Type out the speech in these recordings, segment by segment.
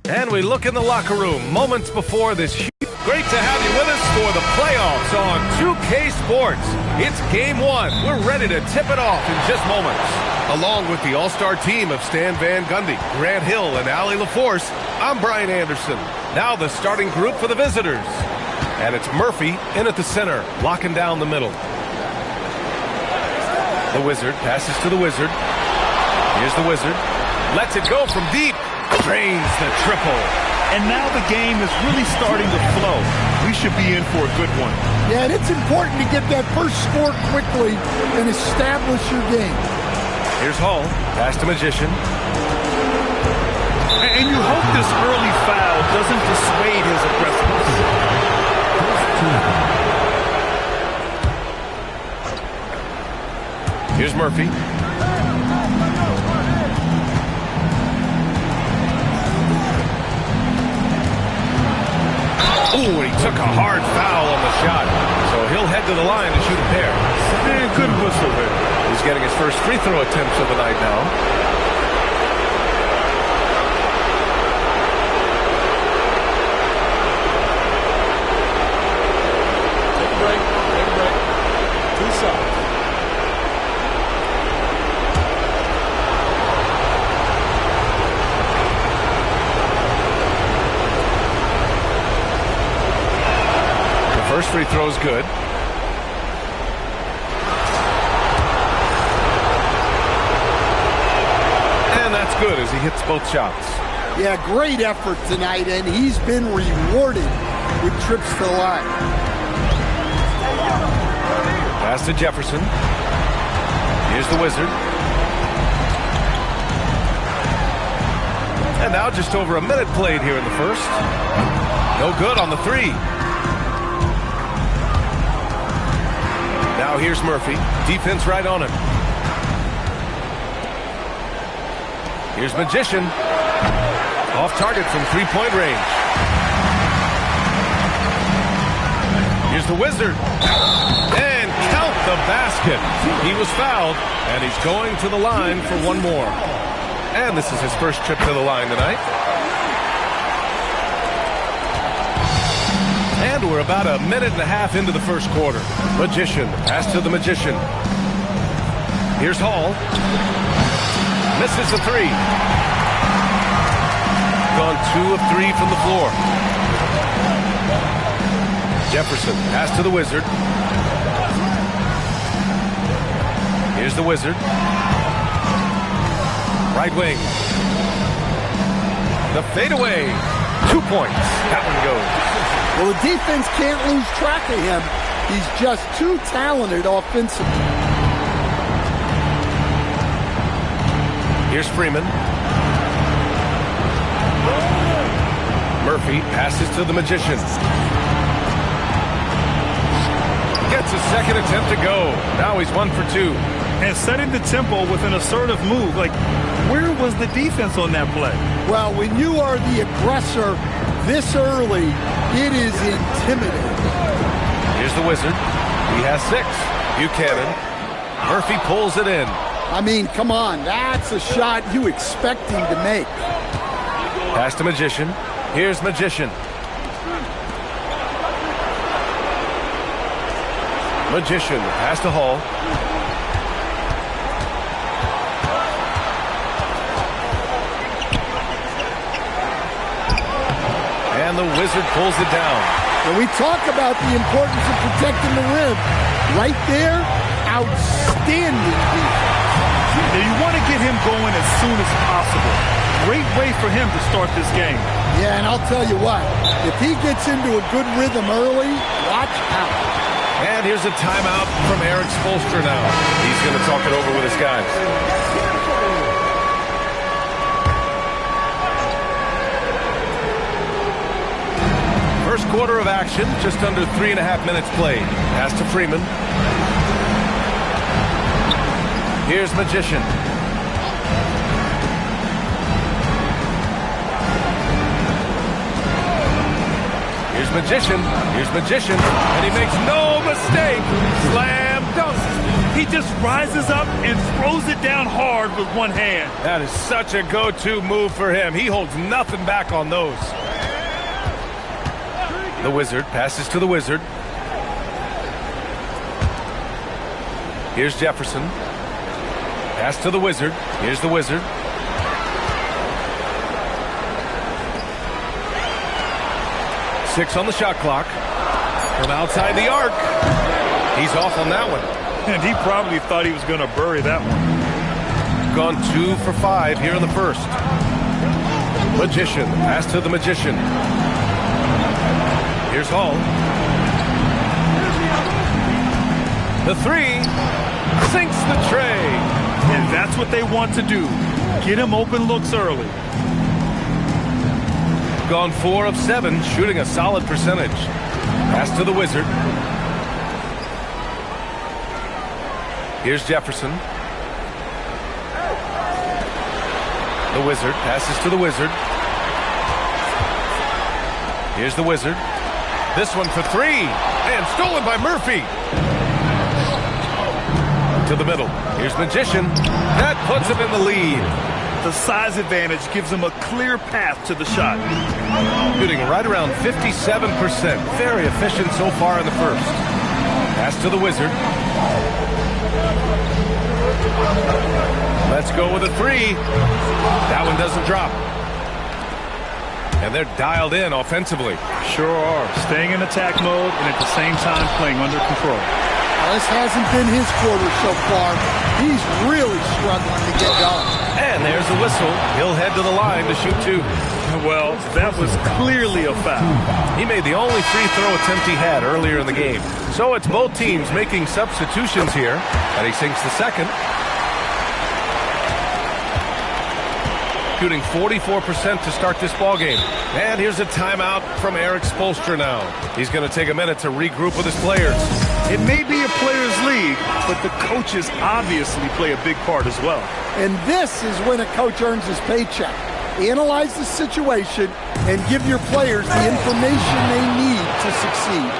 And we look in the locker room moments before this. Great to have you with us for the playoffs on 2K Sports. It's game one. We're ready to tip it off in just moments. Along with the all-star team of Stan Van Gundy, Grant Hill, and Allie LaForce, I'm Brian Anderson. Now the starting group for the visitors. And it's Murphy in at the center, locking down the middle. The Wizard passes to the Wizard. Here's the Wizard. Lets it go from deep. Drains the triple. And now the game is really starting to flow. We should be in for a good one. Yeah, and it's important to get that first score quickly and establish your game. Here's Hall. Pass to Magician. And you hope this early foul doesn't dissuade his aggressiveness. Here's Murphy. Ooh, he took a hard foul on the shot. So he'll head to the line to shoot a pair. Man, good whistle there. He's getting his first free throw attempts of the night now. Take a break. Take a break. 2 shots. First free throw is good. And that's good as he hits both shots. Yeah, great effort tonight, and he's been rewarded with trips to the line. Pass to Jefferson. Here's the Wizard. And now just over a minute played here in the first. No good on the three. Now here's Murphy. Defense right on him. Here's Magician. Off target from three-point range. Here's the Wizard. And count the basket. He was fouled, and he's going to the line for one more. And this is his first trip to the line tonight. And we're about a minute and a half into the first quarter. Magician, pass to the Magician. Here's Hall. Misses the three. Gone 2 of 3 from the floor. Jefferson, pass to the Wizard. Here's the Wizard. Right wing. The fadeaway. 2 points. That one goes. Well, the defense can't lose track of him. He's just too talented offensively. Here's Freeman. Murphy passes to the Magician. Gets a second attempt to go. Now he's 1 for 2. And setting the tempo with an assertive move. Like, where was the defense on that play? Well, when you are the aggressor this early, it is intimidating. Here's the Wizard. He has 6. Buchanan. Murphy pulls it in. I mean, come on. That's a shot you expect him to make. Pass to Magician. Here's Magician. Magician. Pass to Hall. And the Wizard pulls it down. When we talk about the importance of protecting the rim, right there, outstanding defense. Now you want to get him going as soon as possible. Great way for him to start this game. Yeah, and I'll tell you what, if he gets into a good rhythm early, watch out. And here's a timeout from Eric Spoelstra now. He's going to talk it over with his guys. First quarter of action, just under 3.5 minutes played. Pass to Freeman. Here's Magician. Here's Magician. Here's Magician. And he makes no mistake. Slam dunk. He just rises up and throws it down hard with one hand. That is such a go-to move for him. He holds nothing back on those. The Wizard passes to the Wizard. Here's Jefferson. Pass to the Wizard. Here's the Wizard. Six on the shot clock. From outside the arc. He's off on that one. And he probably thought he was going to bury that one. Gone 2 for 5 here in the first. Magician. Pass to the Magician. Here's Hall. The three. Sinks the tray. And that's what they want to do. Get him open looks early. Gone 4 of 7, shooting a solid percentage. Pass to the Wizard. Here's Jefferson. The Wizard passes to the Wizard. Here's the Wizard. This one for 3. And stolen by Murphy. To the middle. Here's Magician. That puts him in the lead. The size advantage gives him a clear path to the shot. Shooting right around 57%. Very efficient so far in the first. Pass to the Wizard. Let's go with a 3. That one doesn't drop. And they're dialed in offensively. Sure are. Staying in attack mode and at the same time playing under control. This hasn't been his quarter so far. He's really struggling to get going. And there's the whistle. He'll head to the line to shoot 2. Well, that was clearly a foul. He made the only free throw attempt he had earlier in the game. So it's both teams making substitutions here. And he sinks the second. Shooting 44% to start this ball game. And here's a timeout from Eric Spoelstra now. He's going to take a minute to regroup with his players. It may be a players' league, but the coaches obviously play a big part as well. And this is when a coach earns his paycheck. Analyze the situation and give your players the information they need to succeed.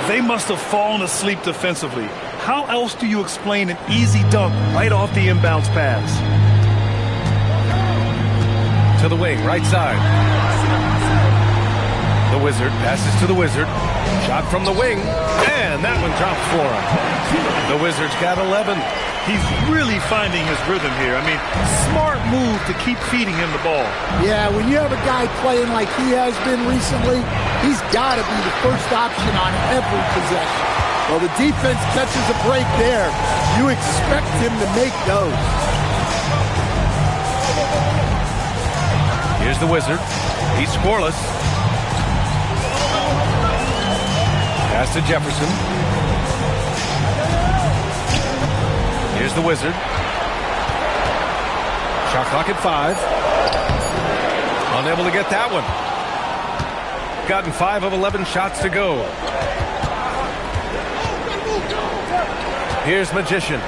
They must have fallen asleep defensively. How else do you explain an easy dunk right off the inbounds pass? To the wing, right side. The Wizard passes to the Wizard. Shot from the wing, and that one drops for him. The Wizard's got 11. He's really finding his rhythm here. I mean, smart move to keep feeding him the ball. Yeah, when you have a guy playing like he has been recently, he's got to be the first option on every possession. Well, the defense catches a break there. You expect him to make those. Here's the Wizard. He's scoreless. Pass to Jefferson. Here's the Wizard. Shot clock at 5. Unable to get that one. Gotten 5 of 11 shots to go. Here's Magician.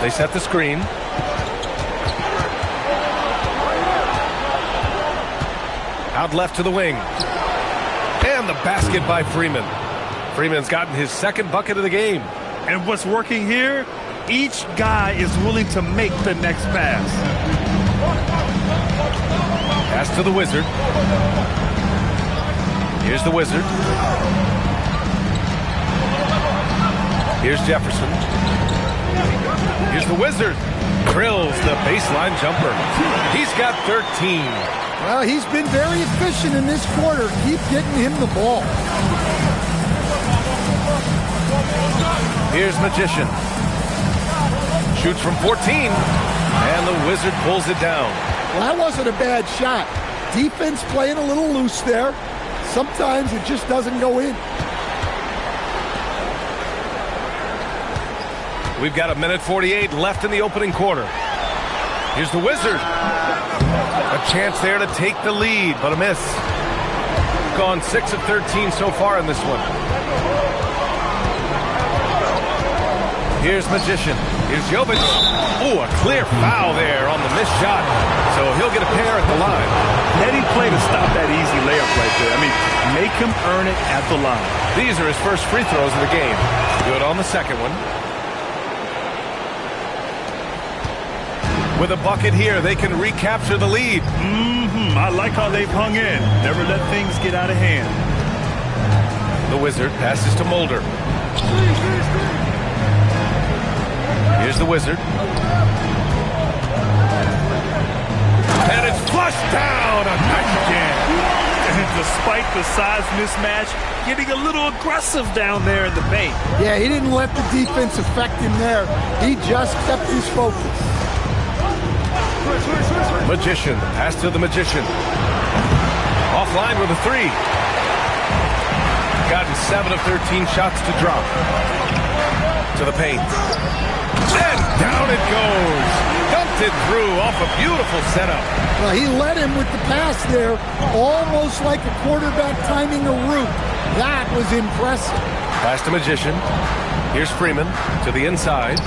They set the screen. Out left to the wing. And the basket by Freeman. Freeman's gotten his second bucket of the game. And what's working here, each guy is willing to make the next pass. Pass to the Wizard. Here's the Wizard. Here's Jefferson. Here's the Wizard. Drills the baseline jumper. He's got 13. Well, he's been very efficient in this quarter. Keep getting him the ball. Here's Magician. Shoots from 14. And the Wizard pulls it down. Well, that wasn't a bad shot. Defense playing a little loose there. Sometimes it just doesn't go in. We've got 1:48 left in the opening quarter. Here's the Wizard. A chance there to take the lead, but a miss. Gone 6 of 13 so far in this one. Here's Magician. Here's Jovic. Ooh, a clear foul there on the missed shot. So he'll get a pair at the line. Let him play to stop that easy layup right there. I mean, make him earn it at the line. These are his first free throws of the game. Good on the second one. With a bucket here, they can recapture the lead. I like how they've hung in. Never let things get out of hand. The Wizard passes to Mulder. Here's the Wizard. And it's flushed down. Nice again. And despite the size mismatch, getting a little aggressive down there in the paint. Yeah, he didn't let the defense affect him there. He just kept his focus. Magician, pass to the Magician. Offline with a three. Gotten 7 of 13 shots to drop. To the paint. And down it goes. Dumped it through off a beautiful setup. Well, he led him with the pass there, almost like a quarterback timing a route. That was impressive. Pass to Magician. Here's Freeman to the inside.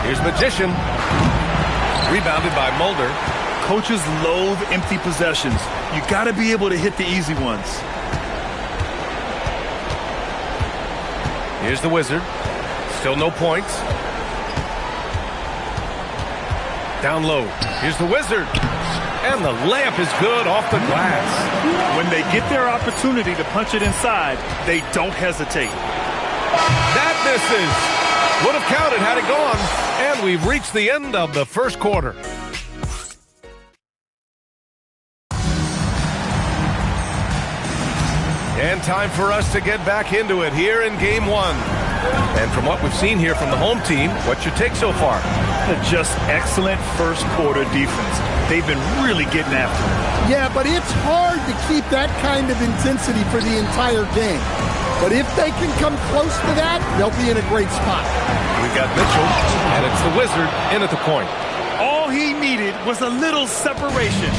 Here's Magician. Rebounded by Mulder. Coaches loathe empty possessions. You got to be able to hit the easy ones. Here's the Wizard. Still no points. Down low. Here's the Wizard. And the layup is good off the glass. When they get their opportunity to punch it inside, they don't hesitate. That misses. Would have counted had it gone. And we've reached the end of the first quarter. And time for us to get back into it here in Game 1. And from what we've seen here from the home team, what's your take so far? Just excellent first quarter defense. They've been really getting after it. Yeah, but it's hard to keep that kind of intensity for the entire game. But if they can come close to that, they'll be in a great spot. We've got Mitchell, and it's the Wizard in at the point. All he needed was a little separation.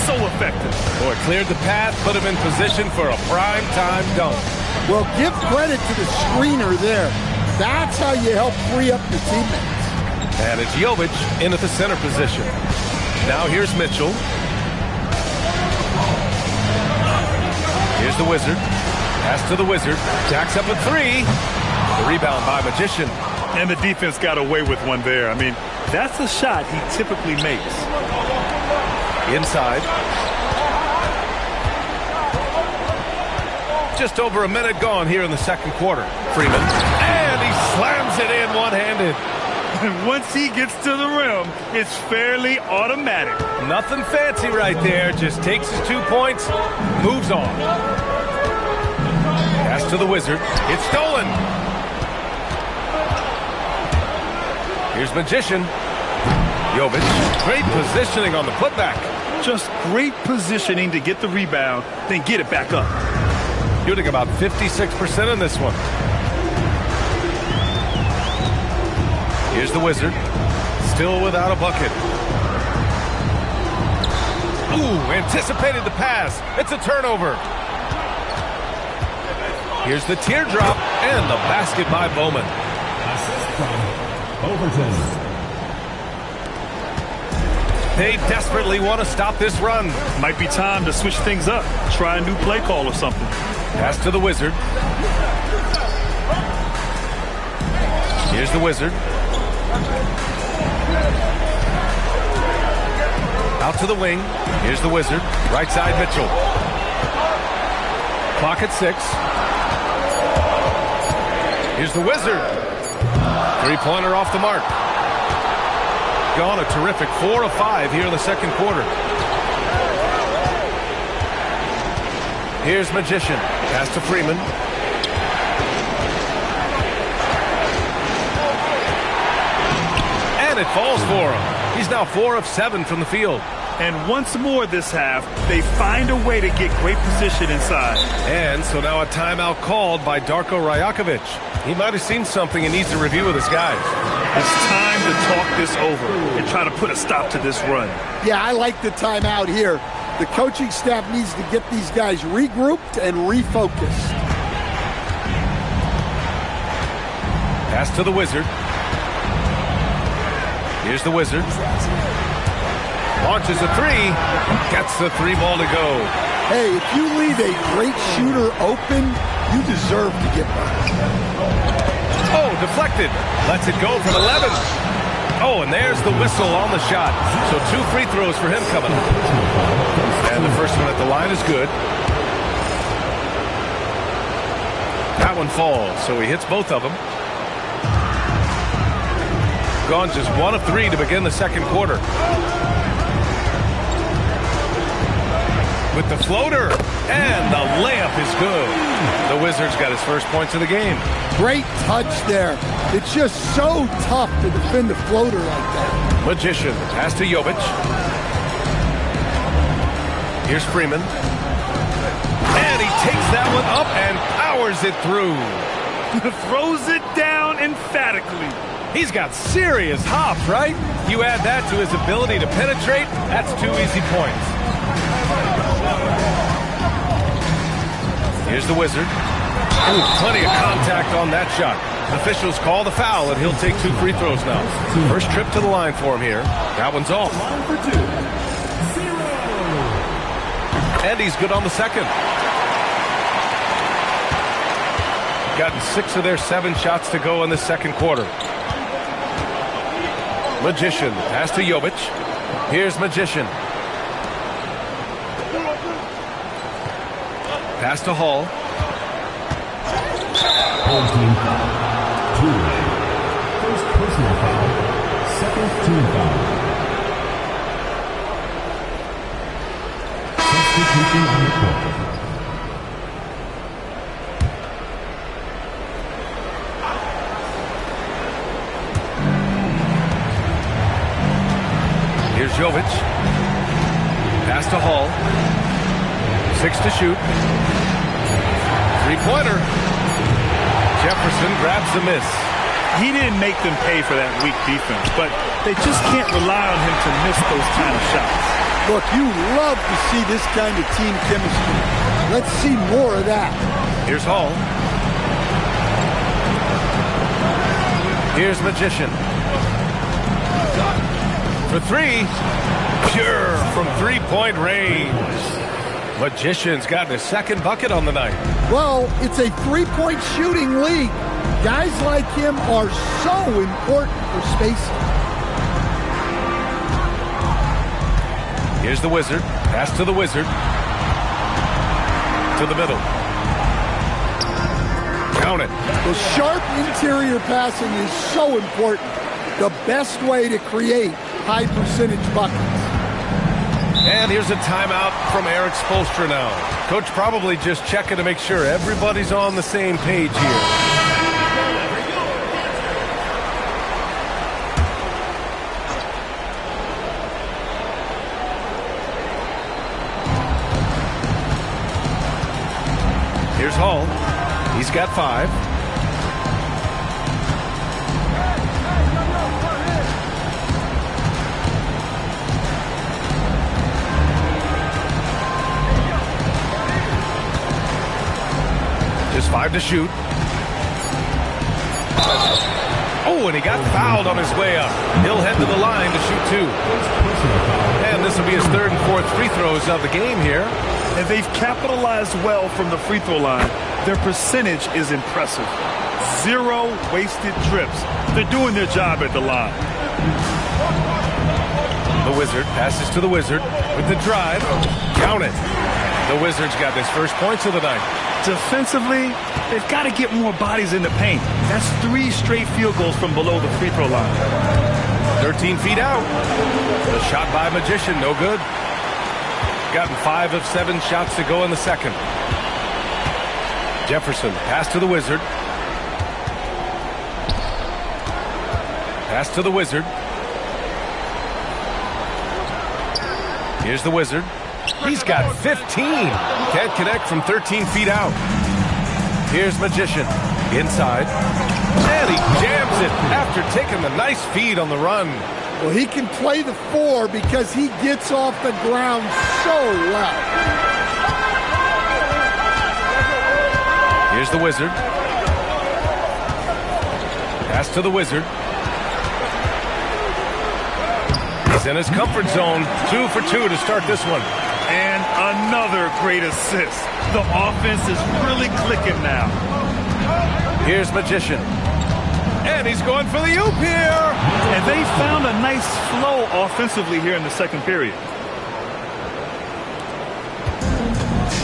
So effective. Boy, cleared the path, put him in position for a prime-time dunk. Well, give credit to the screener there. That's how you help free up your teammates. And it's Jovic in at the center position. Now here's Mitchell. Here's the Wizard. Pass to the Wizard. Jacks up a three. The rebound by Magician. And the defense got away with one there. I mean, that's a shot he typically makes. Inside. Just over a minute gone here in the second quarter. Freeman. And he slams it in one-handed. And once he gets to the rim, it's fairly automatic. Nothing fancy right there. Just takes his 2 points, moves on. Pass to the Wizard. It's stolen. Here's Magician. Jovic. Great positioning on the putback. Just great positioning to get the rebound, then get it back up. Shooting about 56% in this one. Here's the Wizard. Still without a bucket. Ooh, anticipated the pass. It's a turnover. Here's the teardrop and the basket by Bowman. Overton. They desperately want to stop this run. Might be time to switch things up. Try a new play call or something. Pass to the Wizard. Here's the Wizard. Out to the wing. Here's the Wizard. Right side Mitchell. Clock at 6. Here's the Wizard. Three-pointer off the mark. Gone a terrific 4 of 5 here in the second quarter. Here's Magician. Pass to Freeman. And it falls for him. He's now 4 of 7 from the field. And once more this half, they find a way to get great position inside. And so now a timeout called by Darko Rajakovic. He might have seen something and needs to review with his guys. It's time to talk this over and try to put a stop to this run. Yeah, I like the timeout here. The coaching staff needs to get these guys regrouped and refocused. Pass to the Wizard. Here's the Wizard. Launches a three. Gets the three ball to go. Hey, if you leave a great shooter open, you deserve to get burned. Oh, deflected. Lets it go from 11. Oh, and there's the whistle on the shot. So 2 free throws for him coming up. And the first one at the line is good. That one falls, so he hits both of them. Gone just 1 of 3 to begin the second quarter. With the floater, and the layup is good. The Wizards got his first points of the game. Great touch there. It's just so tough to defend a floater like that. Magician, pass to Jovic. Here's Freeman. And he takes that one up and powers it through. Throws it down emphatically. He's got serious hop, right? You add that to his ability to penetrate, that's 2 easy points. Here's the Wizard. Ooh, plenty of contact on that shot. Officials call the foul, and he'll take 2 free throws now. First trip to the line for him here. That one's off. And he's good on the second. Gotten 6 of their 7 shots to go in the second quarter. Magician, pass to Jovic. Here's Magician. Pass to Hall. Home team foul. 2. First personal foul. Second team foul. Substitution on the court. Here's Jovic. Pass to Hall. 6 to shoot. 3-pointer. Jefferson grabs the miss. He didn't make them pay for that weak defense, but they just can't rely on him to miss those kind of shots. Look, you love to see this kind of team chemistry. Let's see more of that. Here's Hall. Here's Magician. For 3. Pure from 3-point range. Magician's gotten his second bucket on the night. Well, it's a 3-point shooting league. Guys like him are so important for spacing. Here's the Wizard. Pass to the Wizard. To the middle. Count it. The sharp interior passing is so important. The best way to create high percentage buckets. And here's a timeout from Eric Spoelstra now. Coach probably just checking to make sure everybody's on the same page here. Here's Hall. He's got 5. Just 5 to shoot. Oh, and he got fouled on his way up. He'll head to the line to shoot 2. And this will be his 3rd and 4th free throws of the game here. And they've capitalized well from the free throw line. Their percentage is impressive. 0 wasted trips. They're doing their job at the line. The Wizard passes to the Wizard with the drive. Count it. The Wizards got his first points of the night. Defensively, they've got to get more bodies in the paint. That's 3 straight field goals from below the free throw line. 13 feet out. The shot by Magician, no good. Gotten 5 of 7 shots to go in the second. Jefferson, pass to the Wizard. Pass to the Wizard. Here's the Wizard. He's got 15. Can't connect from 13 feet out. Here's Magician. Inside. And he jams it after taking the nice feed on the run. Well, he can play the 4 because he gets off the ground so well. Here's the Wizard. Pass to the Wizard. He's in his comfort zone. 2 for 2 to start this one. And another great assist. The offense is really clicking now. Here's Magician. And he's going for the oop here. And they found a nice flow offensively here in the second period.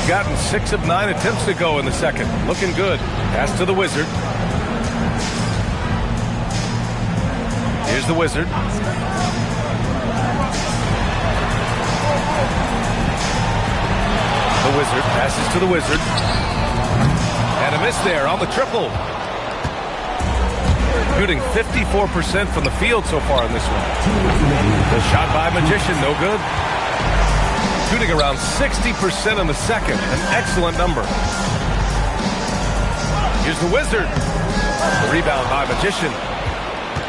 Gotten 6 of 9 attempts to go in the second. Looking good. Pass to the Wizard. Here's the Wizard. The Wizard passes to the Wizard. And a miss there on the triple. Shooting 54% from the field so far in this one. The shot by Magician, no good. Shooting around 60% in the second, an excellent number. Here's the Wizard. The rebound by Magician.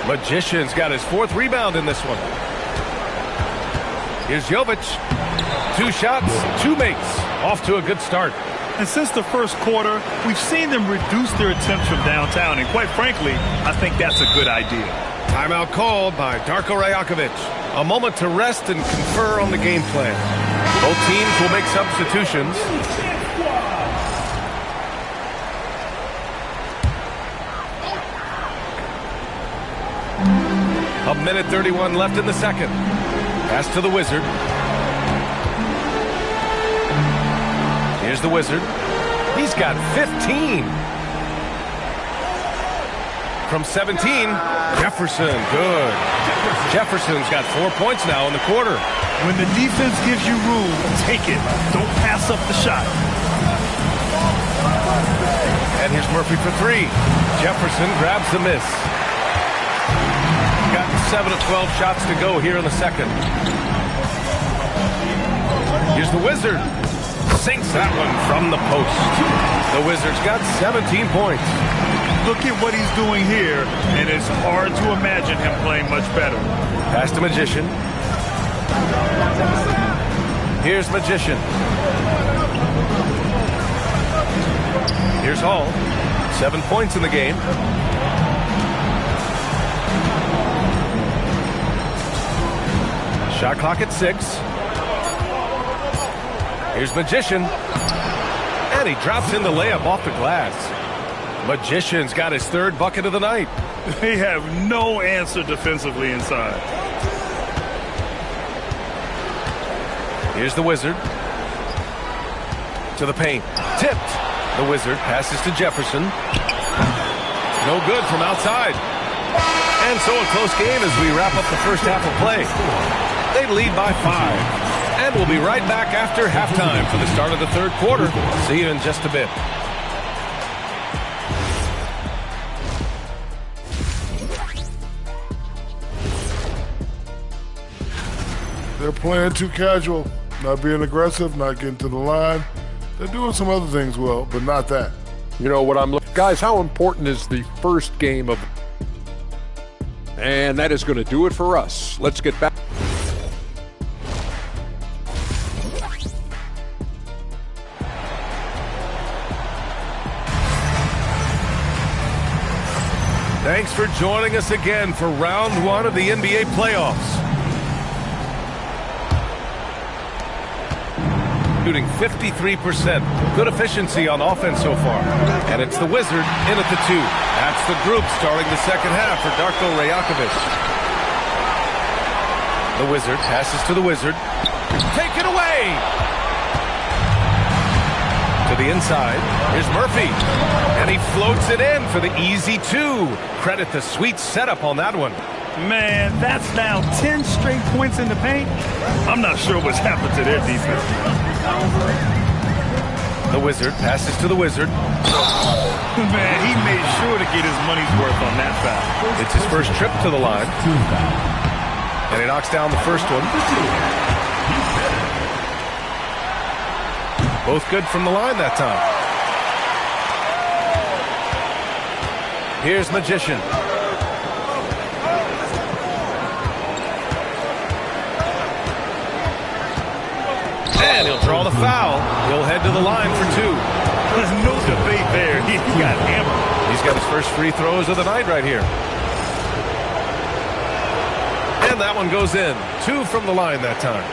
Magician's got his 4th rebound in this one. Here's Jovic. 2 shots, 2 makes. Off to a good start. And since the first quarter, we've seen them reduce their attempts from downtown. And quite frankly, I think that's a good idea. Timeout called by Darko Rajakovic. A moment to rest and confer on the game plan. Both teams will make substitutions. A minute 31 left in the second. Pass to the Wizard. Here's the Wizard. He's got 15. From 17, Jefferson, good. Jefferson's got 4 points now in the quarter. When the defense gives you room, take it. Don't pass up the shot. And here's Murphy for 3. Jefferson grabs the miss. Got 7 of 12 shots to go here in the second. Here's the Wizard. Sinks that one from the post. The Wizards got 17 points. Look at what he's doing here, and it's hard to imagine him playing much better. Pass to Magician. Here's Magician. Here's Hall. 7 points in the game. Shot clock at 6. Here's Magician. And he drops in the layup off the glass. Magician's got his 3rd bucket of the night. They have no answer defensively inside. Here's the Wizard. To the paint. Tipped. The Wizard passes to Jefferson. No good from outside. And so a close game as we wrap up the first half of play. They lead by 5. And we'll be right back after halftime for the start of the 3rd quarter. See you in just a bit. They're playing too casual, not being aggressive, not getting to the line. They're doing some other things well, but not that. You know what I'm looking, guys, how important is the first game of, and that is going to do it for us. Let's get back. Thanks for joining us again for round 1 of the NBA playoffs. Shooting 53%. Good efficiency on offense so far. And it's the Wizard in at the 2. That's the group starting the second half for Darko Rajakovic. The Wizard passes to the Wizard. Take it away! To the inside. Here's Murphy. And he floats it in for the easy 2. Credit the sweet setup on that one. Man, that's now 10 straight points in the paint. I'm not sure what's happened to their defense. The Wizard passes to the Wizard. Man, he made sure to get his money's worth on that foul. It's his first trip to the line. And he knocks down the first one. Both good from the line that time. Here's Magician. And he'll draw the foul. He'll head to the line for 2. There's no debate there. He got hammered. He's got his first free throws of the night right here. And that one goes in. 2 from the line that time.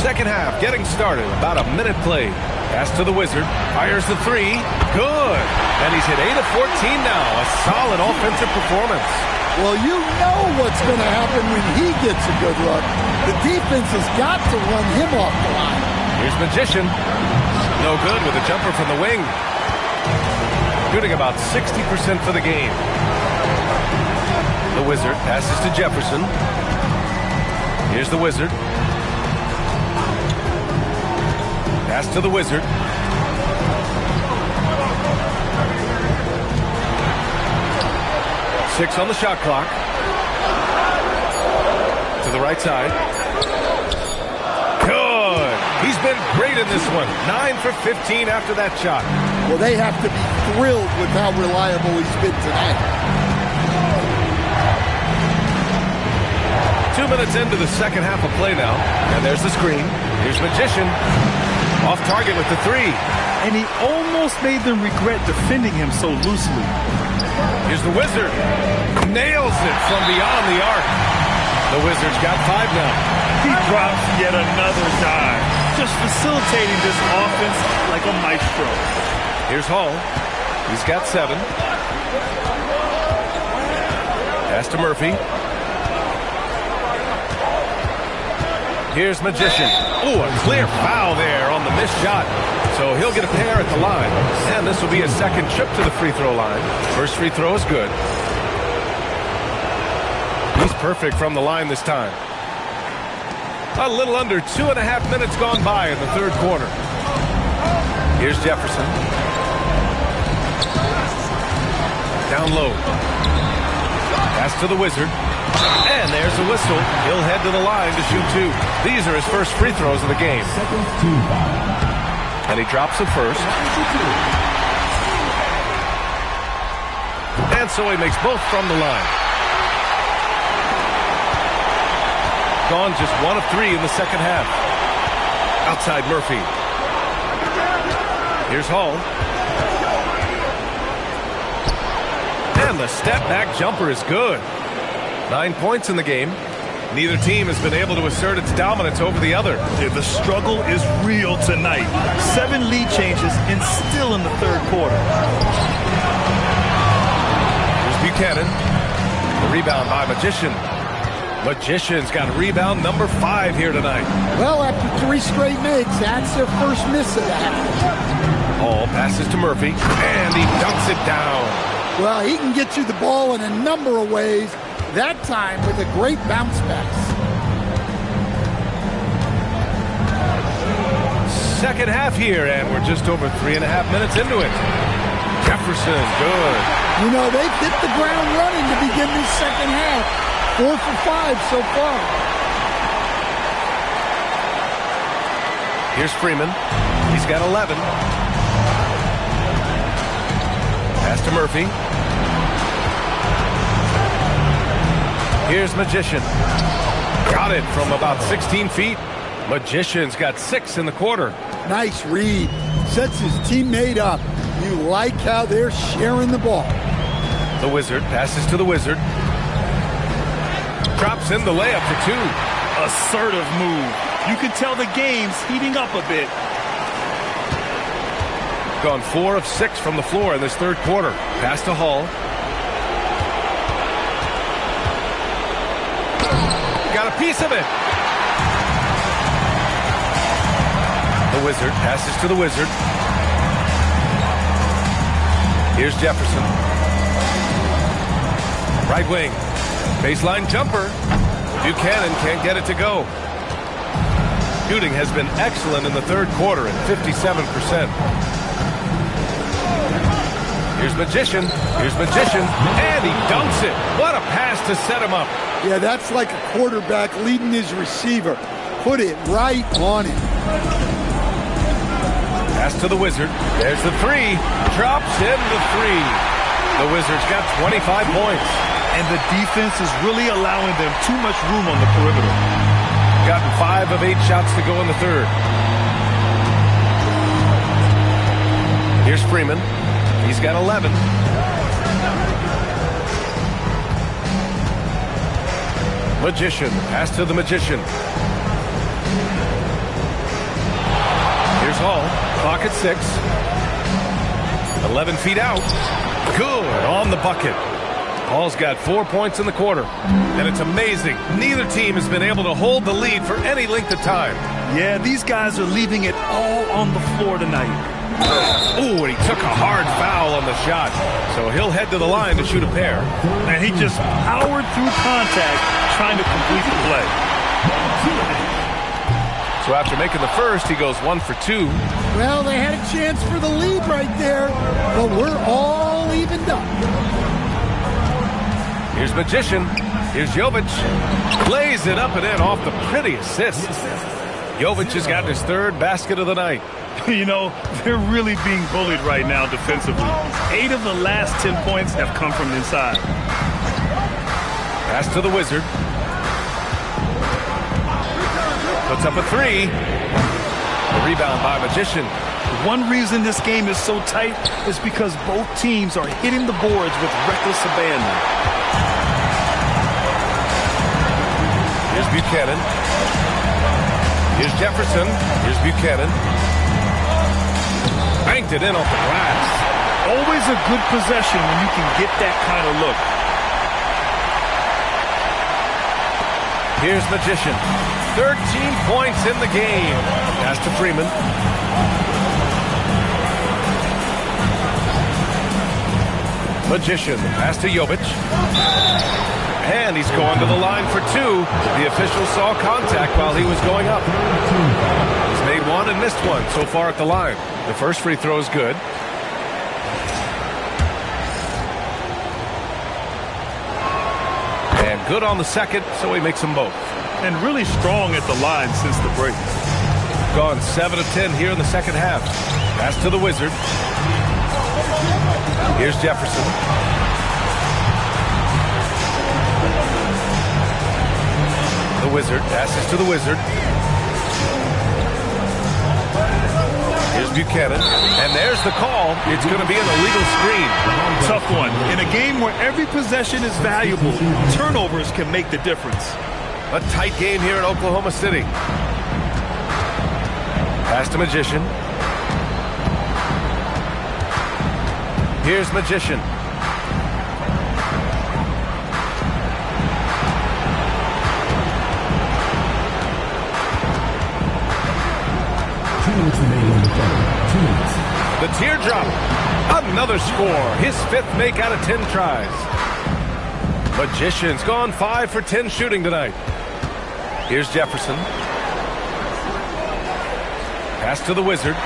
Second half getting started. About a minute played. Pass to the Wizard. Fires the 3. Good. And he's hit 8 of 14 now. A solid offensive performance. Well, you know what's going to happen when he gets a good look. The defense has got to run him off the line. Here's Magician. No good with a jumper from the wing. Shooting about 60% for the game. The Wizard passes to Jefferson. Here's the Wizard. Pass to the Wizard. Six on the shot clock. To the right side. Good. He's been great in this one. 9 for 15 after that shot. Well, they have to be thrilled with how reliable he's been tonight. 2 minutes into the second half of play now. And there's the screen. Here's Magician. Off target with the 3. And he almost made them regret defending him so loosely. Here's the Wizard. Nails it from beyond the arc. The Wizard's got 5 now. He drops yet another dime. Just facilitating this offense like a maestro. Here's Hall. He's got 7. Pass to Murphy. Here's Magician. Ooh, a clear foul there on the missed shot. So he'll get a pair at the line. And this will be his second trip to the free throw line. First free throw is good. He's perfect from the line this time. A little under 2.5 minutes gone by in the third quarter. Here's Jefferson. Down low. Pass to the Wizard. And there's the whistle. He'll head to the line to shoot 2. These are his first free throws of the game. And he drops the first. And so he makes both from the line. Gone just 1 of 3 in the second half. Outside Murphy. Here's Hall. And the step back jumper is good. 9 points in the game. Neither team has been able to assert its dominance over the other. Yeah, the struggle is real tonight. 7 lead changes and still in the third quarter. Here's Buchanan. The rebound by Magician. Magician's got rebound number 5 here tonight. Well, after 3 straight makes, that's their first miss of that. Hall passes to Murphy, and he dunks it down. Well, he can get you the ball in a number of ways. That time with a great bounce pass. Second half here, and we're just over 3.5 minutes into it. Jefferson, good. You know, they've hit the ground running to begin this second half. 4 for 5 so far. Here's Freeman. He's got 11. Pass to Murphy. Here's Magician. Got it from about 16 feet. Magician's got 6 in the quarter. Nice read. Sets his teammate up. You like how they're sharing the ball. The Wizard passes to the Wizard. Drops in the layup for 2. Assertive move. You can tell the game's heating up a bit. Gone 4 of 6 from the floor in this third quarter. Pass to Hall. Got a piece of it. The Wizard passes to the Wizard. Here's Jefferson. Right wing. Baseline jumper. Buchanan can't get it to go. Shooting has been excellent in the third quarter at 57%. Here's Magician. Here's Magician. And he dunks it. What a pass to set him up. Yeah, that's like a quarterback leading his receiver. Put it right on him. Pass to the Wizard. There's the 3. Drops in the 3. The Wizards got 25 points. And the defense is really allowing them too much room on the perimeter. Gotten 5 of 8 shots to go in the third. Here's Freeman. He's got 11. Magician. Pass to the Magician. Here's Hall. Clock at 6. 11 feet out. Good on the bucket. Hall's got 4 points in the quarter. And it's amazing. Neither team has been able to hold the lead for any length of time. Yeah, these guys are leaving it all on the floor tonight. Ooh, and he took a hard foul on the shot. So he'll head to the line to shoot a pair. And he just powered through contact trying to complete the play. So after making the first, he goes 1 for 2. Well, they had a chance for the lead right there, but we're all evened up. Here's Magician. Here's Jovic. Lays it up and in off the pretty assist. Jovic has gotten his 3rd basket of the night. You know, they're really being bullied right now defensively. 8 of the last 10 points have come from inside. Pass to the Wizard. Puts up a 3. The rebound by Magician. One reason this game is so tight is because both teams are hitting the boards with reckless abandon. Here's Buchanan. Here's Jefferson. Here's Buchanan. Banked it in off the glass. Always a good possession when you can get that kind of look. Here's Magician. 13 points in the game. Pass to Freeman. Magician. Pass to Jovic. And he's going to the line for 2. The official saw contact while he was going up. He's made 1 and missed 1 so far at the line. The first free throw is good. And good on the second, so he makes them both. And really strong at the line since the break. Gone 7 of 10 here in the second half. Pass to the Wizard. Here's Jefferson. The Wizard passes to the Wizard. Here's Buchanan. And there's the call. It's going to be an illegal screen. Tough one. In a game where every possession is valuable, turnovers can make the difference. A tight game here in Oklahoma City. Pass to Magician. Here's Magician. The teardrop. Another score. His 5th make out of 10 tries. Magician's gone 5 for 10 shooting tonight. Here's Jefferson. Pass to the Wizard.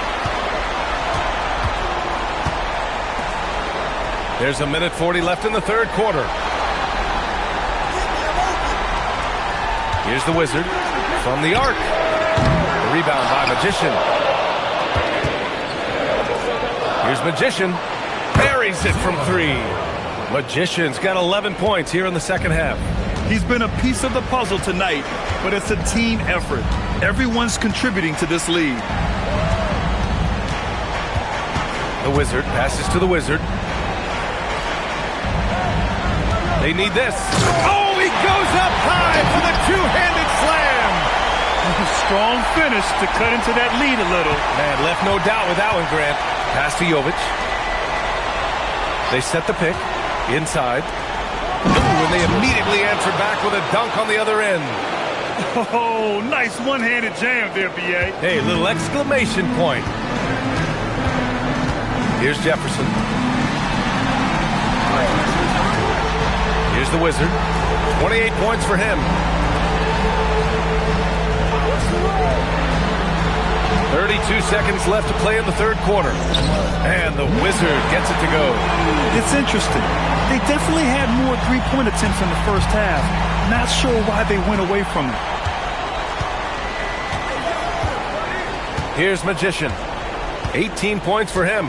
There's 1:40 left in the 3rd quarter. Here's the Wizard from the arc. The rebound by Magician. Here's Magician. Buries it from 3. Magician's got 11 points here in the second half. He's been a piece of the puzzle tonight, but it's a team effort. Everyone's contributing to this lead. The Wizard passes to the Wizard. They need this. Oh, he goes up high for the 2-handed slam. Strong finish to cut into that lead a little. Man, left no doubt with that one, Grant. Pass to Jovic. They set the pick. Inside. Ooh, and they immediately answer back with a dunk on the other end. Oh, nice one-handed jam there, B.A. Hey, little exclamation point. Here's Jefferson. Here's the Wizard. 28 points for him. 32 seconds left to play in the 3rd quarter. And the Wizard gets it to go. It's interesting. They definitely had more three-point attempts in the first half. Not sure why they went away from it. Here's Magician. 18 points for him.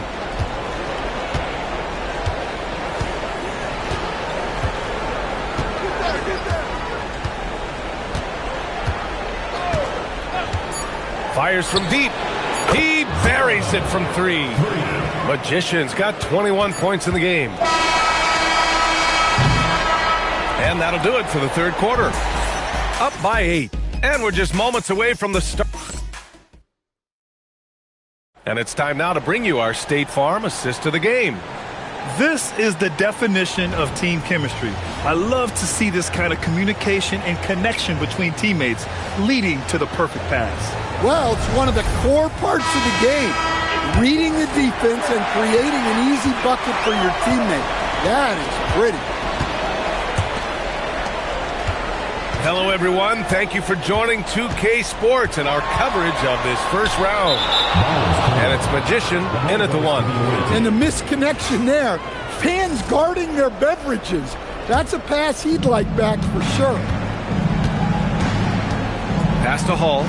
Fires from deep. He buries it from 3. Magician's got 21 points in the game. And that'll do it for the third quarter. Up by 8. And we're just moments away from the start. And it's time now to bring you our State Farm assist of the game. This is the definition of team chemistry. I love to see this kind of communication and connection between teammates leading to the perfect pass. Well, it's one of the core parts of the game. Reading the defense and creating an easy bucket for your teammate. That is pretty. Hello, everyone. Thank you for joining 2K Sports and our coverage of this first round. And it's Magician in at the 1. And the misconnection there. Fans guarding their beverages. That's a pass he'd like back for sure. Pass to Hall.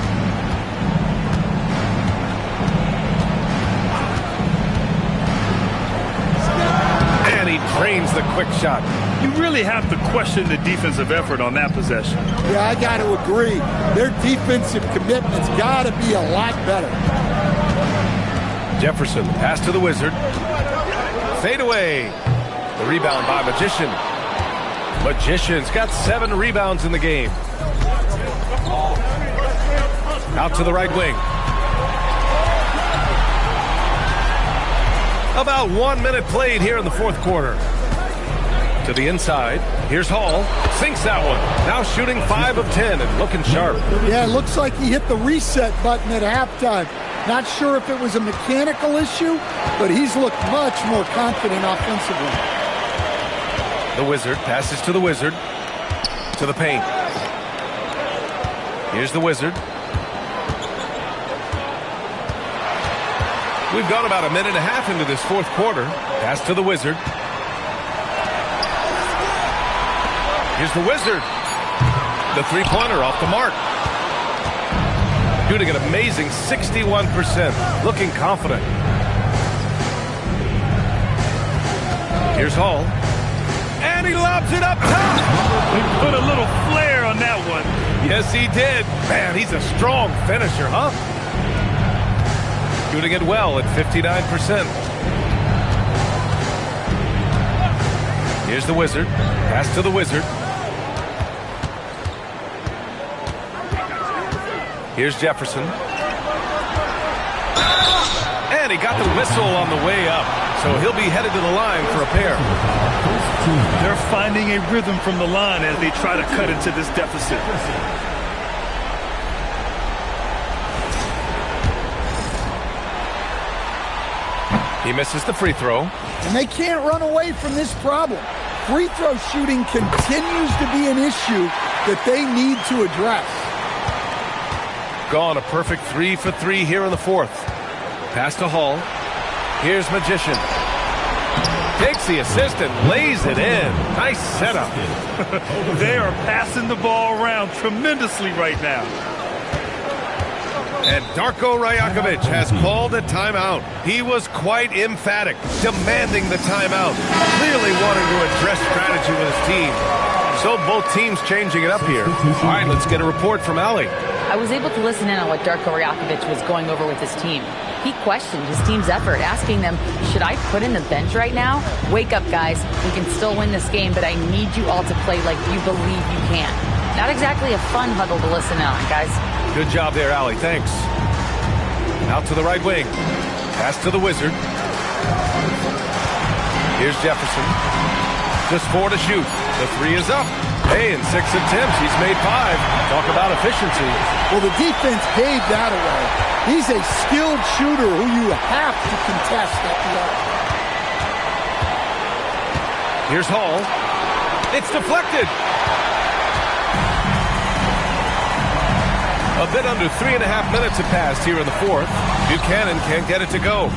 And he drains the quick shot. You really have to question the defensive effort on that possession. Yeah, I got to agree. Their defensive commitment's got to be a lot better. Jefferson, pass to the Wizard. Fade away. The rebound by Magician. Magician's got 7 rebounds in the game. Out to the right wing. About 1 minute played here in the fourth quarter. To the inside. Here's Hall. Sinks that one. Now shooting 5 of 10 and looking sharp. Yeah, it looks like he hit the reset button at halftime. Not sure if it was a mechanical issue, but he's looked much more confident offensively. The Wizard passes to the Wizard. To the paint. Here's the Wizard. We've gone about a minute and a half into this fourth quarter. Pass to the Wizard. Here's the Wizard. The three-pointer off the mark. Shooting an amazing 61%. Looking confident. Here's Hall. And he lobs it up top. He put a little flair on that one. Yes, he did. Man, he's a strong finisher, huh? Shooting it well at 59%. Here's the Wizard. Pass to the Wizard. Here's Jefferson. And he got the whistle on the way up. So he'll be headed to the line for a pair. They're finding a rhythm from the line as they try to cut into this deficit. He misses the free throw. And they can't run away from this problem. Free throw shooting continues to be an issue that they need to address. Gone a perfect 3 for 3 here in the fourth. Pass to Hall. Here's Magician. Takes the assist and lays it in. Nice setup. They are passing the ball around tremendously right now. And Darko Rajakovic has called a timeout. He was quite emphatic, demanding the timeout, clearly wanting to address strategy with his team. So both teams changing it up here. All right, let's get a report from Allie. I was able to listen in on what Darko Rajakovic was going over with his team. He questioned his team's effort, asking them, should I put in the bench right now? Wake up, guys. We can still win this game, but I need you all to play like you believe you can. Not exactly a fun huddle to listen in on, guys. Good job there, Allie. Thanks. Out to the right wing. Pass to the Wizard. Here's Jefferson. Just 4 to shoot. The 3 is up. Hey, in 6 attempts, he's made 5. Talk about efficiency. Well, the defense gave that away. He's a skilled shooter who you have to contest at the arc. Here's Hall. It's deflected. A bit under 3.5 minutes have passed here in the fourth. Buchanan can't get it to go.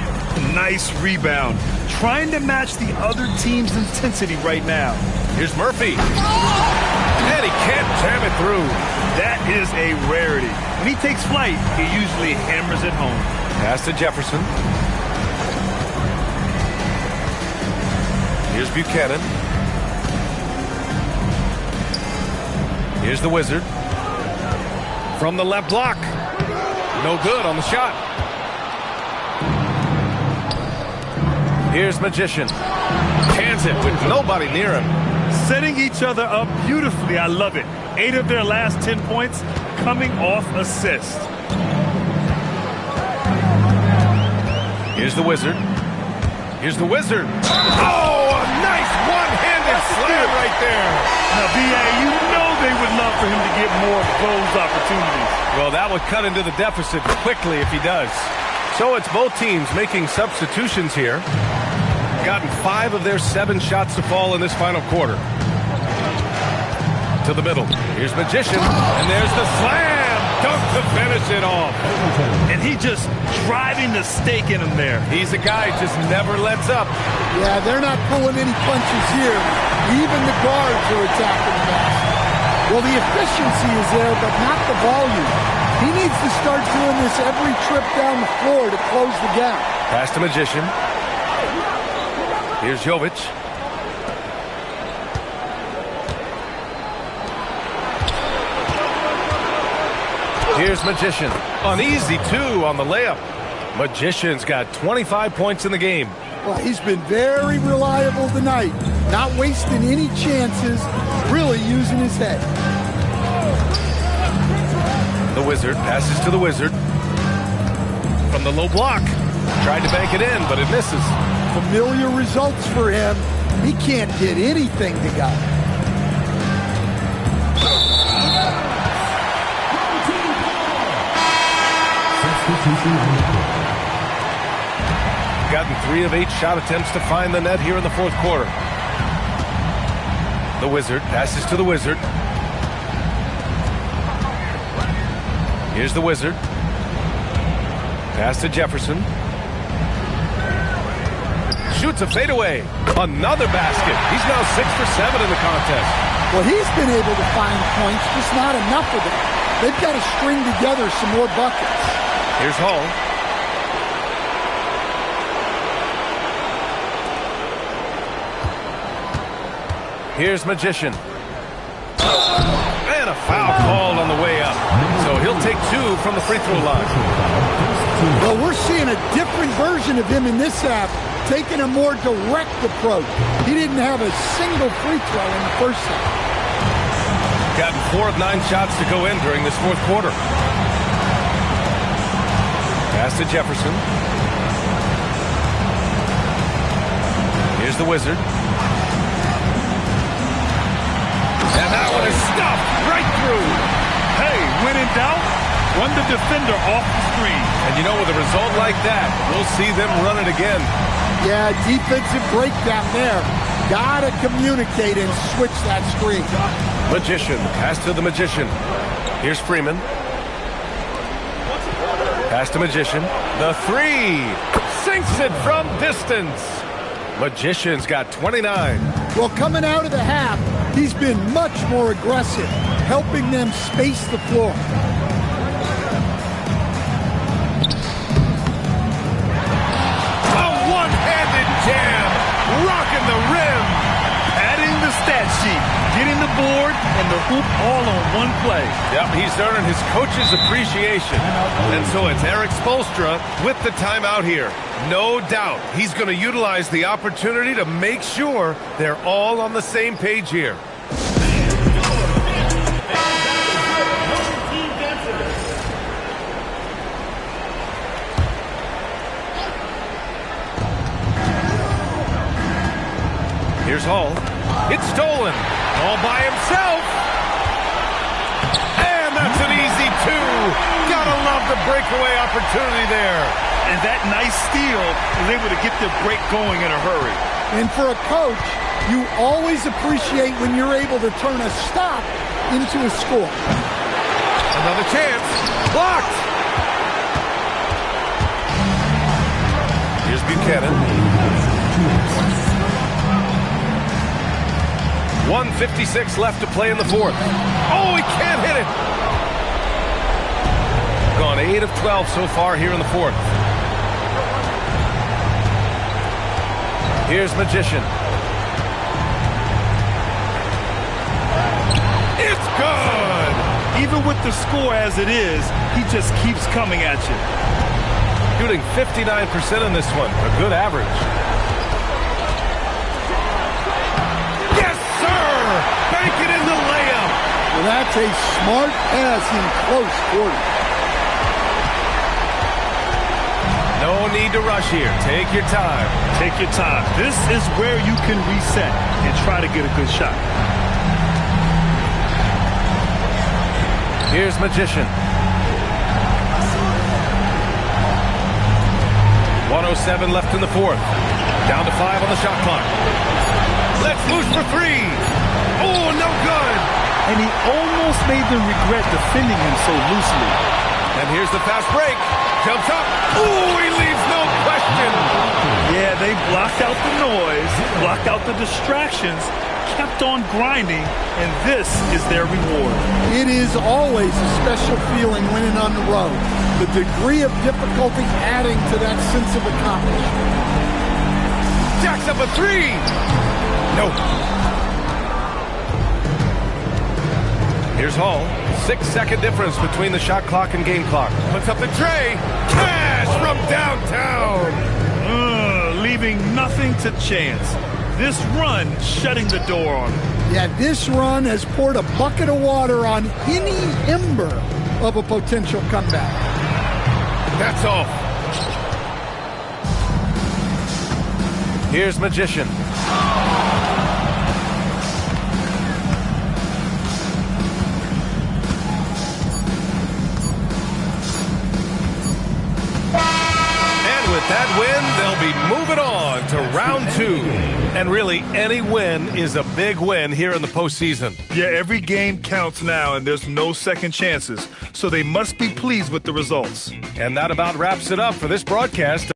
Nice rebound. Trying to match the other team's intensity right now. Here's Murphy. And he can't jam it through. That is a rarity. When he takes flight, he usually hammers it home. Pass to Jefferson. Here's Buchanan. Here's the Wizard. From the left block. No good on the shot. Here's Magician. Hands it with nobody near him. Setting each other up beautifully. I love it. 8 of their last 10 points coming off assist. Here's the Wizard. Here's the Wizard. Oh, a nice one-handed slam right there. Now, B.A., you know they would love for him to get more of those opportunities. Well, that would cut into the deficit quickly if he does. So it's both teams making substitutions here. Gotten 5 of their 7 shots to fall in this final quarter. To the middle. Here's Magician, and there's the slam. Dunk to finish it off. And he just driving the stake in him there. He's a guy who just never lets up. Yeah, they're not pulling any punches here. Even the guards are attacking the basket. Well, the efficiency is there, but not the volume. He needs to start doing this every trip down the floor to close the gap. Pass to Magician. Here's Jovic. Here's Magician. An easy 2 on the layup. Magician's got 25 points in the game. Well, he's been very reliable tonight. Not wasting any chances, really using his head. The Wizard passes to the Wizard. From the low block. Tried to bank it in, but it misses. Familiar results for him. He can't get anything together. Gotten 3 of 8 shot attempts to find the net here in the 4th quarter. The Wizard passes to the Wizard. Here's the Wizard. Pass to Jefferson. Shoots a fadeaway. Another basket. He's now 6 for 7 in the contest. Well, he's been able to find points, just not enough of them. They've got to string together some more buckets. Here's Hall. Here's Magician. And a foul called on the way up. So he'll take 2 from the free throw line. Well, we're seeing a different version of him in this half, taking a more direct approach. He didn't have a single free throw in the first half. Gotten 4 of 9 shots to go in during this 4th quarter. Pass to Jefferson. Here's the Wizard. And that one is stuffed right through. Hey, when in doubt, run the defender off the screen. And you know, with a result like that, we'll see them run it again. Yeah, defensive breakdown there. Gotta communicate and switch that screen. Magician, pass to the Magician. Here's Freeman. Pass to Magician. The 3. Sinks it from distance. Magician's got 29. Well, coming out of the half, he's been much more aggressive, helping them space the floor. A one-handed jam, rocking the rim. Adding the stat sheet, getting the board and the hoop all on one play. Yep, he's earning his coach's appreciation. And so it's Eric Spoelstra with the timeout here. No doubt he's going to utilize the opportunity to make sure they're all on the same page here. Here's Hall. It's stolen. All by himself. And that's an easy 2. Gotta love the breakaway opportunity there. And that nice steal is able to get the break going in a hurry. And for a coach, you always appreciate when you're able to turn a stop into a score. Another chance. Blocked. Here's Buchanan. 1:56 left to play in the 4th. Oh, he can't hit it. Gone 8 of 12 so far here in the 4th. Here's Magician. It's good. Even with the score as it is, he just keeps coming at you. Shooting 59% in this one. A good average. That's a smart pass in close quarter. No need to rush here. Take your time. Take your time. This is where you can reset and try to get a good shot. Here's Magician. 1:07 left in the fourth. Down to 5 on the shot clock. Let's loose for 3. Oh, no good. And he almost made them regret defending him so loosely. And here's the fast break. Jumps up. Oh, he leaves no question. Yeah, they blocked out the noise, blocked out the distractions, kept on grinding, and this is their reward. It is always a special feeling winning on the road. The degree of difficulty adding to that sense of accomplishment. Jacks up a 3. No. Here's Hall. 6-second difference between the shot clock and game clock. Puts up the tray. Cash from downtown. Leaving nothing to chance. This run shutting the door on him. Yeah, this run has poured a bucket of water on any ember of a potential comeback. That's off. Here's Magician. And with that win, they'll be moving on to round 2. And really, any win is a big win here in the postseason. Yeah, every game counts now, and there's no second chances. So they must be pleased with the results. And that about wraps it up for this broadcast.